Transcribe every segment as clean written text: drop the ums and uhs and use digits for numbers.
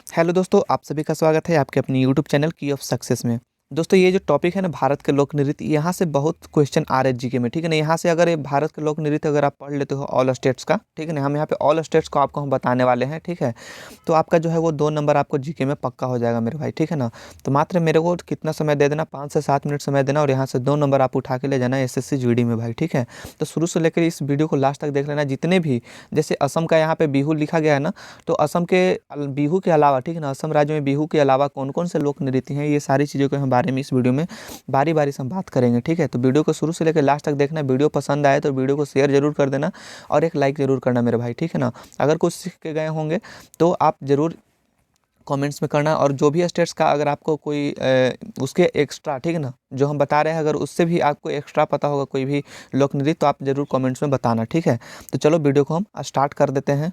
Hello दोस्तों, आप सभी का स्वागत है आपके अपनी यूट्यूब चैनल की ऑफ सक्सेस में। दोस्तों, ये जो टॉपिक है ना, भारत के लोक नृत्य, यहाँ से बहुत क्वेश्चन आ रहे हैं जीके में, ठीक है ना। यहाँ से अगर ये भारत के लोक नृत्य अगर आप पढ़ लेते हो ऑल स्टेट्स का, ठीक है ना, हम यहाँ पे ऑल स्टेट्स को आपको हम बताने वाले हैं, ठीक है। तो आपका जो है वो 2 नंबर आपको जीके में पक्का हो जाएगा मेरे भाई, ठीक है ना। तो मात्र मेरे को कितना समय दे देना, 5 से 7 मिनट समय देना और यहाँ से 2 नंबर आप उठा के ले जाना एसएससी जीडी में भाई, ठीक है। तो शुरू से लेकर इस वीडियो को लास्ट तक देख लेना। जितने भी जैसे असम का यहाँ पे बिहू लिखा गया है ना, तो असम के बिहू के अलावा, ठीक है ना, असम राज्य में बिहू के अलावा कौन कौन से लोक नृत्य हैं, ये सारी चीज़ों के हम बारे में इस वीडियो में बारी बारी से हम बात करेंगे, ठीक है। तो वीडियो को शुरू से लेकर लास्ट तक देखना। वीडियो पसंद आए तो वीडियो को शेयर जरूर कर देना और एक लाइक जरूर करना मेरे भाई, ठीक है ना। अगर कुछ सीख के गए होंगे तो आप ज़रूर कमेंट्स में करना। और जो भी स्टेट्स का अगर आपको कोई उसके एक्स्ट्रा, ठीक है ना, जो हम बता रहे हैं, अगर उससे भी आपको एक्स्ट्रा पता होगा कोई भी लोक नृत्य, तो आप ज़रूर कमेंट्स में बताना, ठीक है। तो चलो वीडियो को हम स्टार्ट कर देते हैं।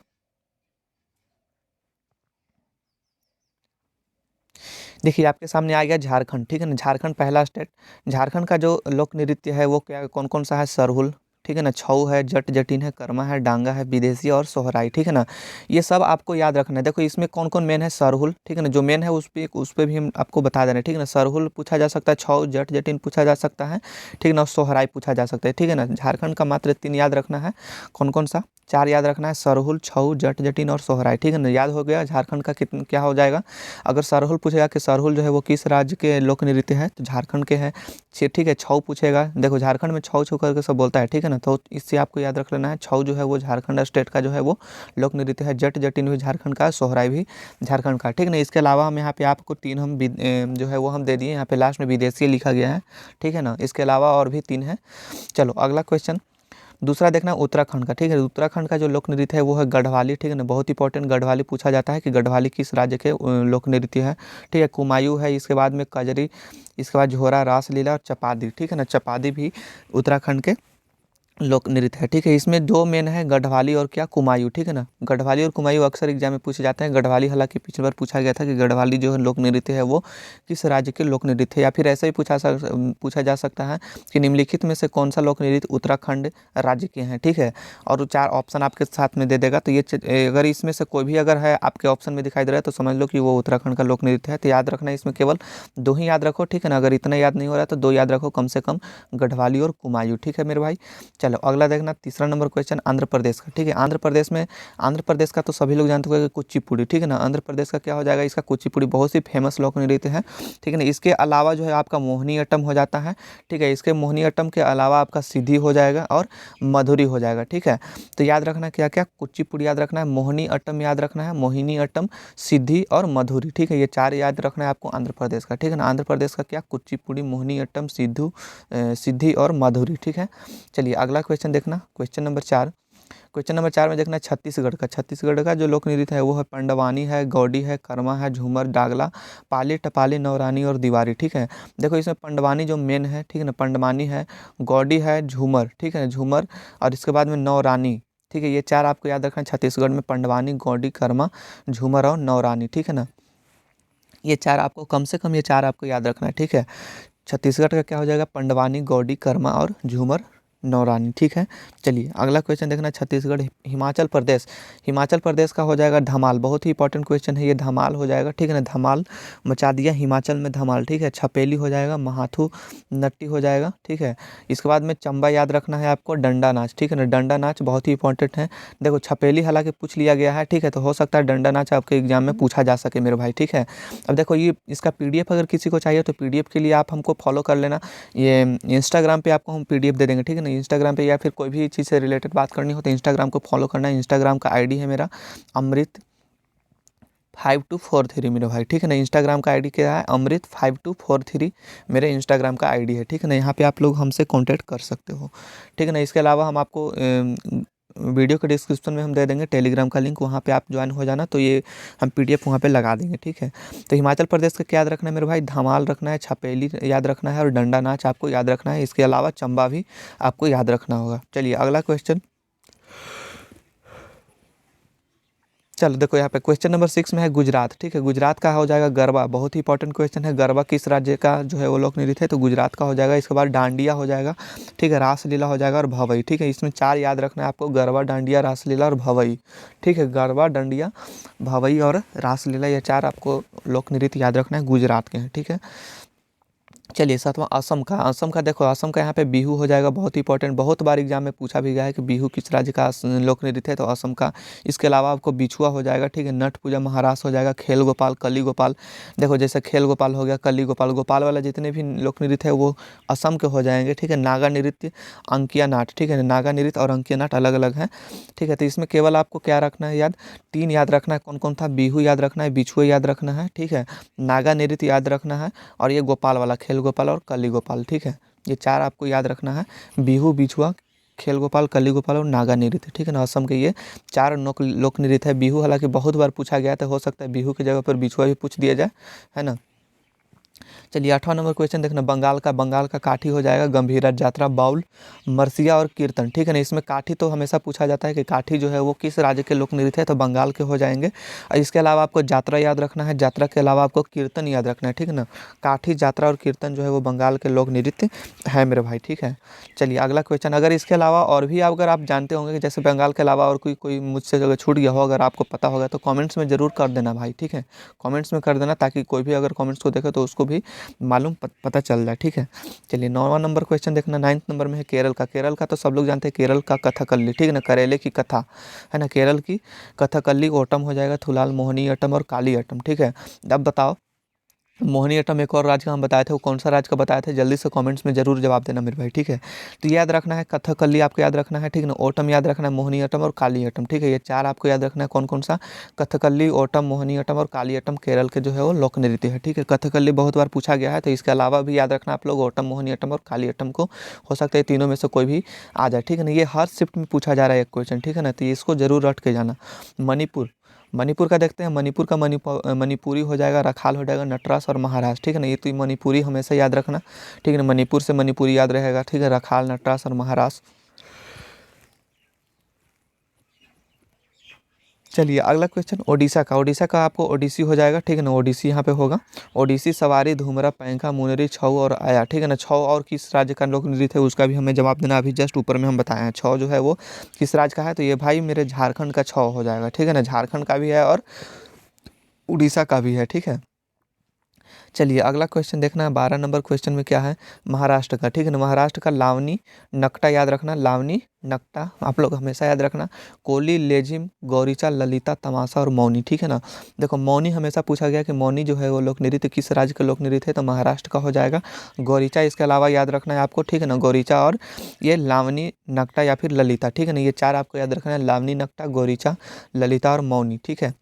देखिए, आपके सामने आ गया झारखंड, ठीक है ना। झारखंड पहला स्टेट। झारखंड का जो लोक नृत्य है वो क्या कौन कौन सा है? सरहुल, ठीक है ना, छऊ है, जट जटिन है, कर्मा है, डांगा है, विदेशी और सोहराई, ठीक है ना। ये सब आपको याद रखना है। देखो इसमें कौन कौन मेन है? सरहुल, ठीक है ना, जो मेन है उस पे भी हम आपको बता दे रहे हैं, ठीक है ना। सरहुल पूछा जा सकता है, छऊ जट जटिन पूछा जा सकता है, ठीक है ना, और सोहराई पूछा जा सकता है, ठीक है ना। झारखंड का मात्र 3 याद रखना है। कौन कौन सा? 4 याद रखना है, सरहुल, छऊ, जट जटिन और सोहराई, ठीक है ना। याद हो गया झारखंड का कितना क्या हो जाएगा। अगर सरहुल पूछेगा कि सरहुल जो है वो किस राज्य के लोक नृत्य है, तो झारखंड के हैं। ठीक है। छऊ पूछेगा, देखो झारखंड में छऊ छऊ करके सब बोलता है, ठीक है ना। तो इससे आपको याद रख लेना है, छऊ जो है वो झारखंड स्टेट का जो है वो लोक नृत्य है। जट जटिन भी झारखंड का है, सोहराई भी झारखंड का, ठीक है ना। इसके अलावा हम यहाँ पे आपको 3 हम जो है वो हम दे दिए। यहाँ पे लास्ट में विदेशी लिखा गया है, ठीक है ना। इसके अलावा और भी 3 है। चलो अगला क्वेश्चन दूसरा देखना उत्तराखंड का, ठीक है। उत्तराखंड का जो लोक नृत्य है वो है गढ़वाली, ठीक है ना। बहुत इंपॉर्टेंट गढ़वाली पूछा जाता है कि गढ़वाली किस राज्य के लोक नृत्य है, ठीक है। कुमायूं है, इसके बाद में कजरी, इसके बाद झोरा, रासलीला और चपादी, ठीक है ना। चपादी भी उत्तराखंड के लोक नृत्य है, ठीक है। इसमें 2 मेन है, गढ़वाली और क्या? कुमायूं, ठीक है ना। गढ़वाली और कुमायूं अक्सर एग्जाम में पूछे जाते हैं। गढ़वाली हालांकि पिछली बार पूछा गया था कि गढ़वाली जो है लोक नृत्य है वो किस राज्य के लोक नृत्य है, या फिर ऐसे ही पूछा जा सकता है कि निम्नलिखित में से कौन सा लोक नृत्य उत्तराखंड राज्य के हैं, ठीक है। और वो 4 ऑप्शन आपके साथ में दे देगा। तो ये अगर इसमें से कोई भी अगर है आपके ऑप्शन में दिखाई दे रहा है तो समझ लो कि वो उत्तराखंड का लोक नृत्य है। तो याद रखना इसमें केवल 2 ही याद रखो, ठीक है ना। अगर इतना याद नहीं हो रहा है तो 2 याद रखो कम से कम, गढ़वाली और कुमायूं, ठीक है मेरे भाई। चलो अगला देखना तीसरा नंबर क्वेश्चन आंध्र प्रदेश का, ठीक है। आंध्र प्रदेश का तो सभी लोग जानते होंगे कुचिपुड़ी, ठीक है ना। आंध्र प्रदेश का क्या हो जाएगा? इसका कुचिपुड़ी बहुत सी फेमस लोक नृत्य है, ठीक है ना। इसके अलावा जो है आपका मोहिनी अट्टम हो जाता है, ठीक है। इसके मोहिनी अट्टम के अलावा आपका सिद्धि हो जाएगा और मधुरी हो जाएगा, ठीक है। तो याद रखना क्या क्या? कुचिपुड़ी याद रखना है, मोहिनी अट्टम याद रखना है, मोहिनी अट्टम, सिद्धि और मधुरी, ठीक है। ये 4 याद रखना है आपको आंध्र प्रदेश का, ठीक है ना। आंध्र प्रदेश का क्या? कुचिपुड़ी, मोहिनी अट्टम, सिद्धि और मधुरी, ठीक है। चलिए अगला क्वेश्चन देखना, क्वेश्चन नंबर 4। क्वेश्चन नंबर 4 में देखना छत्तीसगढ़ का। छत्तीसगढ़ का जो लोक नृत्य है वो है पंडवानी है, गौडी है, कर्मा है, झूमर, डागला, पाली, टपाली, नौरानी और दीवारी, ठीक है। देखो इसमें पंडवानी जो मेन है, ठीक है ना, पंडवानी है, गौडी है, झूमर, ठीक है, झूमर, और इसके बाद में नौरानी, ठीक है। ये 4 आपको याद रखना है छत्तीसगढ़ में, पंडवानी, गौडी, कर्मा, झूमर और नौरानी, ठीक है ना। ये 4 आपको कम से कम, ये 4 आपको याद रखना है, ठीक है। छत्तीसगढ़ का क्या हो जाएगा? पंडवानी, गौडी, कर्मा और झूमर, नौरानी, ठीक है। चलिए अगला क्वेश्चन देखना छत्तीसगढ़। हिमाचल प्रदेश। हिमाचल प्रदेश का हो जाएगा धमाल। बहुत ही इंपॉर्टेंट क्वेश्चन है ये, धमाल हो जाएगा, ठीक है ना। धमाल मचा दिया हिमाचल में, धमाल, ठीक है। छपेली हो जाएगा, महाथू नट्टी हो जाएगा, ठीक है। इसके बाद में चंबा याद रखना है आपको, डंडा नाच, ठीक है ना। डंडा नाच बहुत ही इंपॉर्टेंट है। देखो छपेली हालांकि पूछ लिया गया है, ठीक है, तो हो सकता है डंडा नाच आपके एग्जाम में पूछा जा सके मेरे भाई, ठीक है। अब देखो ये इसका पीडीएफ अगर किसी को चाहिए तो पीडीएफ के लिए आप हमको फॉलो कर लेना। ये इंस्टाग्राम पे आपको हम पीडीएफ दे देंगे, ठीक है ना। इंस्टाग्राम पे या फिर कोई भी चीज़ से रिलेटेड बात करनी हो तो इंस्टाग्राम को फॉलो करना है। इंस्टाग्राम का आईडी है मेरा अमृत 5243 मेरे भाई, ठीक है ना। इंस्टाग्राम का आईडी क्या है? अमृत 5243 मेरे इंस्टाग्राम का आईडी है, ठीक है ना। यहाँ पे आप लोग हमसे कांटेक्ट कर सकते हो, ठीक है ना। इसके अलावा हम आपको वीडियो के डिस्क्रिप्शन में हम दे देंगे टेलीग्राम का लिंक, वहाँ पे आप ज्वाइन हो जाना, तो ये हम पीडीएफ वहाँ पे लगा देंगे, ठीक है। तो हिमाचल प्रदेश का क्या याद रखना है मेरे भाई? धमाल रखना है, छपेली याद रखना है और डंडा नाच आपको याद रखना है। इसके अलावा चंबा भी आपको याद रखना होगा। चलिए अगला क्वेश्चन चलो देखो यहाँ पे क्वेश्चन नंबर 6 में है गुजरात। ठीक है, गुजरात का हो जाएगा गरबा, बहुत ही इंपॉर्टेंट क्वेश्चन है। गरबा किस राज्य का जो है वो लोक नृत्य है, तो गुजरात का हो जाएगा। इसके बाद डांडिया हो जाएगा, ठीक है, रासलीला हो जाएगा और भवई। ठीक है, इसमें 4 याद रखना है आपको, गरबा, डांडिया, रासलीला और भवई। ठीक है, गरबा, डांडिया, भवई और रासलीला, ये 4 आपको लोक नृत्य याद रखना है, गुजरात के हैं। ठीक है, चलिए 7वां असम का। असम का देखो, असम का यहाँ पे बिहू हो जाएगा, बहुत ही इंपॉर्टेंट, बहुत बार एग्जाम में पूछा भी गया है कि बिहू किस राज्य का लोक नृत्य है, तो असम का। इसके अलावा आपको बिछुआ हो जाएगा, ठीक है, नट पूजा महाराष्ट्र हो जाएगा, खेल गोपाल, कली गोपाल। देखो जैसे खेल गोपाल हो गया, कली गोपाल, गोपाल वाला जितने भी लोक नृत्य है वो असम के हो जाएंगे। ठीक है, नागा नृत्य, अंकिया नाट। ठीक है, नागा नृत्य और अंकिया नाट अलग अलग हैं। ठीक है, तो इसमें केवल आपको क्या रखना है याद, 3 याद रखना है। कौन कौन था, बिहू याद रखना है, बिछुआ याद रखना है, ठीक है, नागा नृत्य याद रखना है, और ये गोपाल वाला खेल गोपाल और कली गोपाल। ठीक है, ये 4 आपको याद रखना है, बिहू, बिछुआ, खेल गोपाल, कली गोपाल और नागा नृत्य। ठीक है ना, असम के ये 4 लोक नृत्य है। बिहू हालांकि बहुत बार पूछा गया, तो हो सकता है बिहू की जगह पर बिछुआ भी पूछ दिया जाए, है ना। चलिए 8वां नंबर क्वेश्चन देखना, बंगाल का। बंगाल का काठी हो जाएगा, गंभीरा, जात्रा, बाउल, मरसिया और कीर्तन। ठीक है ना, इसमें काठी तो हमेशा पूछा जाता है कि काठी जो है वो किस राज्य के लोक नृत्य है, तो बंगाल के हो जाएंगे। और इसके अलावा आपको जात्रा याद रखना है, जात्रा के अलावा आपको कीर्तन याद रखना है। ठीक है ना, काठी, जात्रा और कीर्तन जो है वो बंगाल के लोक नृत्य है मेरे भाई। ठीक है, चलिए अगला क्वेश्चन, अगर इसके अलावा और भी अगर आप जानते होंगे कि जैसे बंगाल के अलावा और कोई मुझसे अगर छूट गया हो, अगर आपको पता होगा तो कमेंट्स में ज़रूर कर देना भाई। ठीक है, कमेंट्स में कर देना, ताकि कोई भी अगर कमेंट्स को देखे तो उसको भी मालूम पता चल जाए। ठीक है, चलिए 9वां नंबर क्वेश्चन देखना, 9th नंबर में है केरल का। केरल का तो सब लोग जानते हैं, केरल का कथकली। ठीक है ना, करेले की कथा, है ना, केरल की कथकली। ओटम हो जाएगा, थुलाल, मोहिनी अट्टम और काली अट्टम। ठीक है, अब बताओ, मोहिनी अट्टम एक और राज्य का हम बताए थे, वो कौन सा राज्य का बताए थे, जल्दी से कमेंट्स में जरूर जवाब देना मेरे भाई। ठीक है, तो याद रखना है, कथकली आपको याद रखना है, ठीक है ना, ओटम याद रखना है, मोहिनी अट्टम और काली अट्टम। ठीक है, ये 4 आपको याद रखना है, कौन कौन सा, कथकली, ओटम, मोहिनी अट्टम और काली अट्टम केरल के जो है वो लोक नृत्य है। ठीक है, कथकली बहुत बार पूछा गया है, तो इसके अलावा भी याद रखना आप लोग, ओटम, मोहिनी अट्टम और काली अट्टम को, हो सकता है तीनों में से कोई भी आ जाए। ठीक है ना, ये हर शिफ्ट में पूछा जा रहा है एक क्वेश्चन। ठीक है ना, तो इसको जरूर रट के जाना। मणिपुर, मणिपुर का देखते हैं, मणिपुर का मणिपुरी हो जाएगा, रखाल हो जाएगा, नटराज और महाराज। ठीक है ना, ये तो मणिपुरी हमेशा याद रखना। ठीक है ना, मणिपुर से मणिपुरी याद रहेगा। ठीक है, रखाल, नटराज और महाराज। चलिए अगला क्वेश्चन, ओडिशा का। ओडिशा का आपको ओडिसी हो जाएगा। ठीक है ना, ओडिसी यहाँ पे होगा, ओडिसी, सवारी, धूमरा, पैंका, मुनरी, छऊ और आया। ठीक है ना, छऊ और किस राज्य का लोक नृत्य है उसका भी हमें जवाब देना, अभी जस्ट ऊपर में हम बताए हैं। छऊ जो है वो किस राज्य का है, तो ये भाई मेरे झारखंड का छऊ हो जाएगा। ठीक है ना, झारखंड का भी है और उड़ीसा का भी है। ठीक है, चलिए अगला क्वेश्चन देखना है, 12 नंबर क्वेश्चन में क्या है, महाराष्ट्र का। ठीक है ना, महाराष्ट्र का लावनी, नकटा याद रखना, लावनी, नकटा आप लोग हमेशा याद रखना, कोली, लेजिम, गौरीचा, ललिता, तमाशा और मौनी। ठीक है ना, देखो मौनी हमेशा पूछा गया कि मौनी जो है वो लोक नृत्य किस राज्य का लोक नृत्य है, तो महाराष्ट्र का हो जाएगा। गौरीचा इसके अलावा याद रखना है आपको। ठीक है ना, गौरीचा और ये लावनी, नकटा या फिर ललिता। ठीक है ना, ये 4 आपको याद रखना है, लावनी, नकटा, गौरीचा, ललिता और मौनी। ठीक है,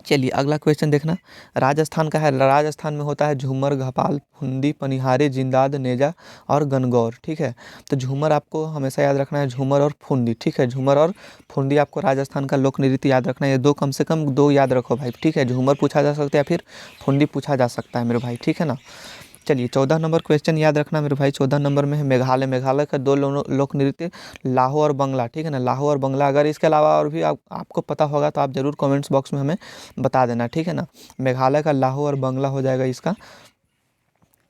चलिए अगला क्वेश्चन देखना, राजस्थान का है। राजस्थान में होता है झूमर, घपाल, फुंदी, पनिहारी, जिंदाद, नेजा और गनगौर। ठीक है, तो झूमर आपको हमेशा याद रखना है, झूमर और फुंदी। ठीक है, झूमर और फुंदी आपको राजस्थान का लोक नृत्य याद रखना है, ये 2 कम से कम 2 याद रखो भाई। ठीक है, झूमर पूछा जा सकता है या फिर फुंदी पूछा जा सकता है मेरे भाई। ठीक है ना, चलिए 14 नंबर क्वेश्चन याद रखना मेरे भाई, 14 नंबर में है मेघालय। मेघालय का 2 लोक नृत्य, लाहो और बंगला। ठीक है ना, लाहो और बंगला, अगर इसके अलावा और भी आपको पता होगा तो आप ज़रूर कमेंट्स बॉक्स में हमें बता देना। ठीक है ना, मेघालय का लाहो और बंगला हो जाएगा इसका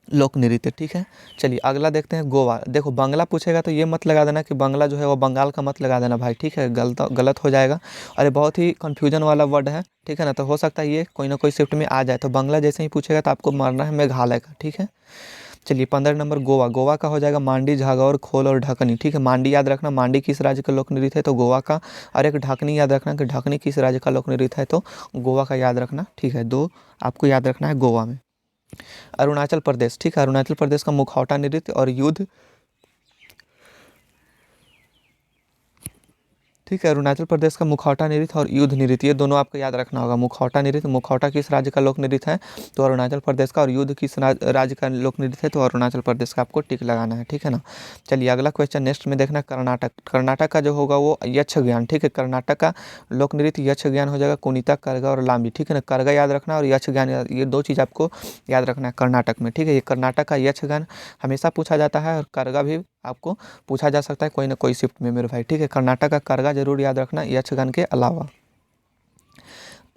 लोक नृत्य। ठीक है, चलिए अगला देखते हैं, गोवा। देखो बांग्ला पूछेगा तो ये मत लगा देना कि बांग्ला जो है वो बंगाल का मत लगा देना भाई। ठीक है, गलत हो जाएगा, और ये बहुत ही कन्फ्यूजन वाला वर्ड है। ठीक है ना, तो हो सकता है ये कोई ना कोई शिफ्ट में आ जाए, तो बांग्ला जैसे ही पूछेगा तो आपको मारना है मेघालय का। ठीक है, चलिए 15 नंबर गोवा। गोवा का हो जाएगा मांडी, झागौर, खोल और ढकनी। ठीक है, मांडी याद रखना, मांडी किस राज्य का लोक नृत्य है, तो गोवा का। और एक ढकनी याद रखना कि ढकनी किस राज्य का लोक नृत्य है, तो गोवा का याद रखना। ठीक है, 2 आपको याद रखना है गोवा में। अरुणाचल प्रदेश। ठीक है, अरुणाचल प्रदेश का मुखौटा नृत्य और युद्ध। ठीक है, अरुणाचल प्रदेश का मुखौटा नृत्य और युद्ध नृत्य, ये दोनों आपको याद रखना होगा। मुखौटा नृत्य, मुखौटा किस राज्य का लोक नृत्य है, तो अरुणाचल प्रदेश का, और युद्ध किस राज्य का लोक नृत्य है, तो अरुणाचल प्रदेश का आपको टिक लगाना है। ठीक है ना, चलिए अगला क्वेश्चन नेक्स्ट में देखना, कर्नाटक। कर्नाटक का जो होगा वो यक्ष ज्ञान। ठीक है, कर्नाटक का लोक नृत्य यक्ष ज्ञान हो जाएगा, कुनिता, करगा और लांबी। ठीक है ना, करगा याद रखना और यक्ष ज्ञान, ये 2 चीज़ आपको याद रखना है कर्नाटक में। ठीक है, ये कर्नाटक का यक्ष ज्ञान हमेशा पूछा जाता है, और करगा भी आपको पूछा जा सकता है कोई ना कोई शिफ्ट में मेरे भाई। ठीक है, कर्नाटक का करगा जरूर याद रखना यक्षगान के अलावा।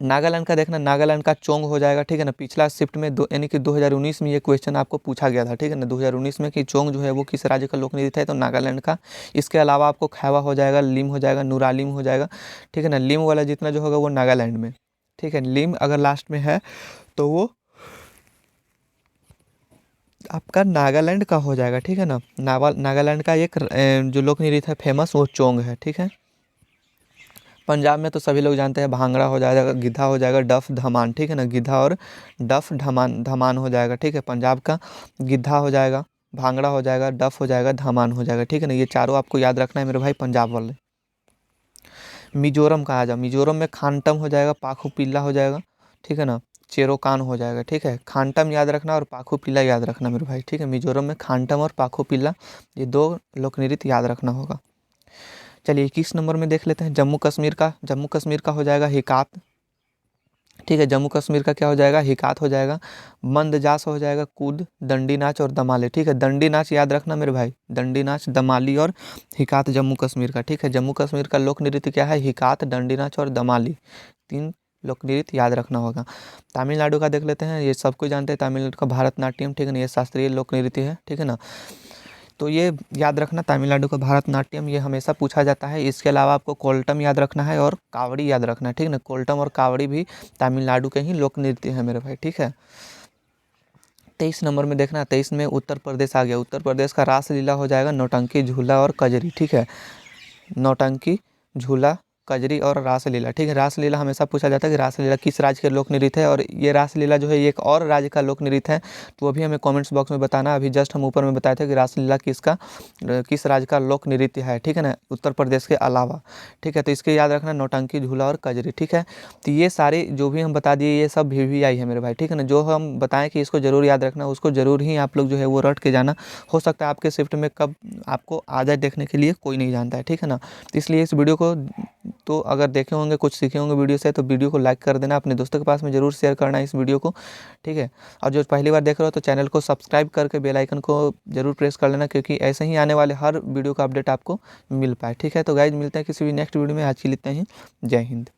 नागालैंड का देखना, नागालैंड का चोंग हो जाएगा, ठीक है ना। पिछला शिफ्ट में यानी कि 2019 में ये क्वेश्चन आपको पूछा गया था, ठीक है ना, 2019 में कि चोंग जो है वो किस राज्य का लोक नृत्य है, तो नागालैंड का। इसके अलावा आपको खैवा हो जाएगा, लिम हो जाएगा, नुरालिम हो जाएगा, ठीक है ना। लिम वाला जितना जो होगा वो नागालैंड में, ठीक है। लिम अगर लास्ट में है तो वो आपका नागालैंड का हो जाएगा, ठीक है ना। नागालैंड का एक जो लोक नृत्य है फेमस वो चोंग है, ठीक है। पंजाब में तो सभी लोग जानते हैं, भांगड़ा हो जाएगा, गिद्धा हो जाएगा, डफ धमान, ठीक है ना। गिद्धा और डफ धमान धमान हो जाएगा, ठीक है। पंजाब का गिद्धा हो जाएगा, भांगड़ा हो जाएगा, डफ हो जाएगा, धमान हो जाएगा, ठीक है ना। ये चारों आपको याद रखना है मेरे भाई, पंजाब वाले। मिजोरम का आ जाओ, मिजोरम में खानटम हो जाएगा, पाखू पिल्ला हो जाएगा, ठीक है ना। चेरोकान हो जाएगा, ठीक है। खानटम याद रखना और पाखू पिल्ला याद रखना मेरे भाई, ठीक है। मिजोरम में खानटम और पाखू पिल्ला, ये 2 लोक नृत्य याद रखना होगा। चलिए 21 नंबर में देख लेते हैं जम्मू कश्मीर का। जम्मू कश्मीर का हो जाएगा हिकात, ठीक है। जम्मू कश्मीर का क्या हो जाएगा, हिकात हो जाएगा। मंदजास हो जाएगा, कूद, दंडी नाच और दमाली, ठीक है। दंडी नाच याद रखना मेरे भाई, दंडी नाच, दमाली और हिकात जम्मू कश्मीर का, ठीक है। जम्मू कश्मीर का लोक नृत्य क्या है, हिकात, दंडी नाच और दमाली, 3 लोक नृत्य याद रखना होगा। तमिलनाडु का देख लेते हैं, ये सबको जानते हैं, तमिलनाडु का भारतनाट्यम, ठीक है ना, ये शास्त्रीय लोक नृत्य है, ठीक है ना। तो ये याद रखना, तमिलनाडु का भारतनाट्यम, ये हमेशा पूछा जाता है। इसके अलावा आपको कोल्टम याद रखना है और कावड़ी याद रखना है, ठीक ना। कोल्टम और कावड़ी भी तमिलनाडु के ही लोक नृत्य है मेरे भाई, ठीक है। 23 नंबर में देखना, 23 में उत्तर प्रदेश आ गया। उत्तर प्रदेश का रासलीला हो जाएगा नौटंकी, झूला और कजरी, ठीक है। नौटंकी, झूला, कजरी और रासलीला, ठीक है। रासलीला हमेशा पूछा जाता है कि रासलीला किस राज्य के लोक नृत्य है, और ये रासलीला जो है ये एक और राज्य का लोक नृत्य है, तो वो भी हमें कमेंट्स बॉक्स में बताना। अभी जस्ट हम ऊपर में बताए थे कि रासलीला किस राज्य का लोक नृत्य है, ठीक है ना, उत्तर प्रदेश के अलावा, ठीक है। तो इसके याद रखना, नौटंकी, झूला और कजरी, ठीक है। तो ये सारे जो भी हम बता दिए ये सब VVI है मेरे भाई, ठीक है ना। जो हम बताएं कि इसको जरूर याद रखना, उसको जरूर ही आप लोग जो है वो रट के जाना। हो सकता है आपके शिफ्ट में कब आपको आ जाए देखने के लिए, कोई नहीं जानता है, ठीक है ना। तो इसलिए इस वीडियो को तो अगर देखे होंगे, कुछ सीखे होंगे वीडियो से, तो वीडियो को लाइक कर देना, अपने दोस्तों के पास में ज़रूर शेयर करना इस वीडियो को, ठीक है। और जो पहली बार देख रहे हो तो चैनल को सब्सक्राइब करके बेल आइकन को जरूर प्रेस कर लेना, क्योंकि ऐसे ही आने वाले हर वीडियो का अपडेट आपको मिल पाए, ठीक है। तो गाइज मिलते हैं किसी भी नेक्स्ट वीडियो में, आज के लिए इतना ही, जय हिंद।